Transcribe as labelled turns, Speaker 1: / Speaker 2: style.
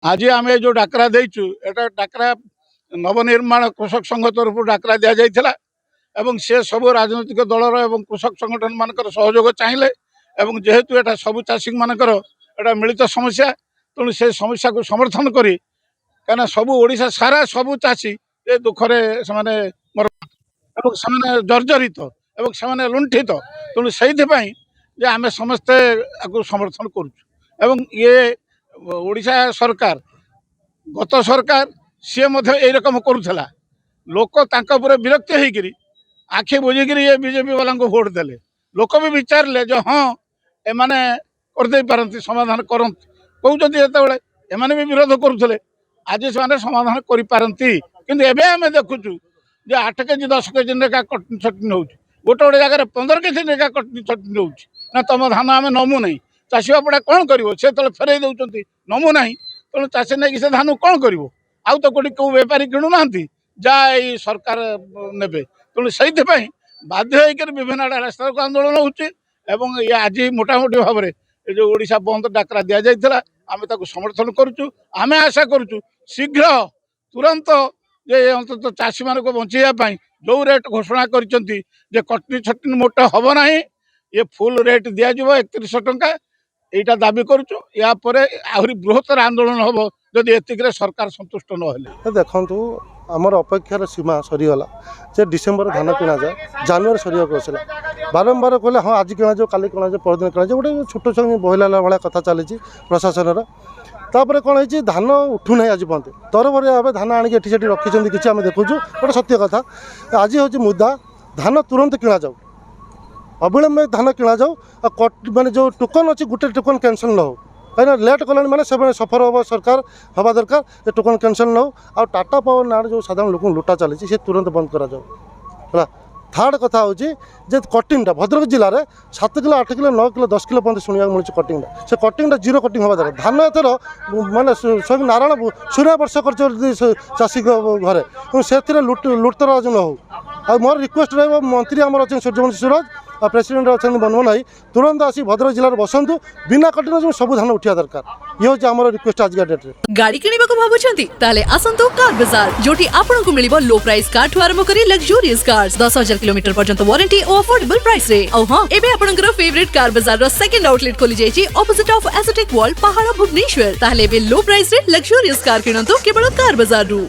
Speaker 1: आज आम जो डाकरा देचु एटा डाकरा नवनिर्माण कृषक संघ तरफ डाकरा दि जाइए एवं से सब राजनैतिक दलर एवं कृषक संगठन मानकर सहयोग चाहिए एवं जेहेतु एटा सब चाषी मानकर एटा मिलित समस्या तेणु से समस्या को समर्थन करी कहीं सब ओडिशा सारा सब चाषी ए दुखरे से जर्जरित एवं से लुंठित तेणु से आम समस्ते समर्थन करुँ ये ओडिशा सरकार गत सरकार सी यही रकम करुला लोक तांकर विरक्ति होकर आखि बुझिक ये बीजेपी वाला भोट देले लोक भी विचारे जो हाँ एमाने करदे पारती समाधान करते कहते जिते एमाने भी विरोध करुले आज से समाधान करपारती किंतु एबे आम देखुचु जे 8 केजी 10 केजी लेखा कटनी छटनी हो गोटे गोटे जगह 15 केजी लेखा कटनी छटनी हो ना तुम धान आम नमु ना चाषी बापड़ा कौन कर फेरई दौरान नमु ना तेणु चाषी नहीं से धान कौन कर आउ तो कोटी कौ बेपारी किणुना जा सरकार ने तेणु से बाध्य होकर विभिन्न आड़े रास्ता को आंदोलन होती ये आज मोटामोटी भाव में ये जो ओडिशा बंद डाकरा दि जाइए आम समर्थन करुचु आम आशा करुचु शीघ्र तुरंत जे अंतत चाषी मान को बचाई जो रेट घोषणा कर कटनी छटनी मोटे हम ना ये फुल रेट दिज्व 3100 टंका यहाँ दाबी करुचु या आहरी बृहत्तर आंदोलन हम जदि एतिक सरकार संतुष्ट न
Speaker 2: देखु आमर अपेक्षार सीमा सरीगला जे डिसेम्बर धान किणा जाए जानुआरी सरिया आसला बारंबार कहले हाँ आज किणा जाओ काली किणा जाओ परदिन किणा जाओ गोटे छोट छुआ बहला भाया कथा चली प्रशासन तापर कौन है धान उठूना आज पहते तरबरिया भाव धान आणिक एठी सेठी रखी किसी आम देखुचु गोटे सत्य कथा आज हूँ मुद्दा धान तुरंत किणा जाओ अविलंब धान किणा जाओ माने जो टोकन अच्छी गोटे टोकन कैंसल न हो कहीं लेट कला मैंने से सफर हम सरकार हवा दरकार ये टोकन कैंसल न हो आ टाटा पावर ना जो साधारण लोक लुटा चली से तुरंत बंद करा थार्ड कथा हूँ जे कटिंगटा भद्रक जिले में 7 किलो 8 किलो 9 किलो 10 किलो पर्यटन शुणा मिलूँ कटिंगटा से कटिंगटा जीरो कटिंग हवा दरकार धान एथर मानने स्वयं नारायण सूर्य वर्ष कर चाषी घरे से लुटतराज न हो आ मोर रिक्वेस्ट रहा मंत्री आम अच्छे सूर्यवंशी सूरज आ प्रेसिडेंट अच्छा मनमोहन भाई तुरंत आसी भद्रक जिले में बसतु बिना कटिंग सब धान उठा दरकार ये हूँ आम रिक्वेस्ट आज डेट में
Speaker 3: गाड़ी किणिबाकु भाबुछंती ताले आसंतु कार बाजार जोटी आपनकु मिलिबो लो प्राइस कार ठु आरंभ करी लग्जरियस कार्स 10,000 किलोमीटर पर्यंत वारंटी और अफोर्डेबल प्राइस रे औ हां एबे आपनकर फेवरेट कार बाजार रो सेकंड आउटलेट खोली जायछि ऑपोजिट ऑफ एसोटेक वॉल पहाड़ भुवनेश्वर ताले एबे लो प्राइस रे लग्जरियस कार किणंतु केवल कार बाजार रु।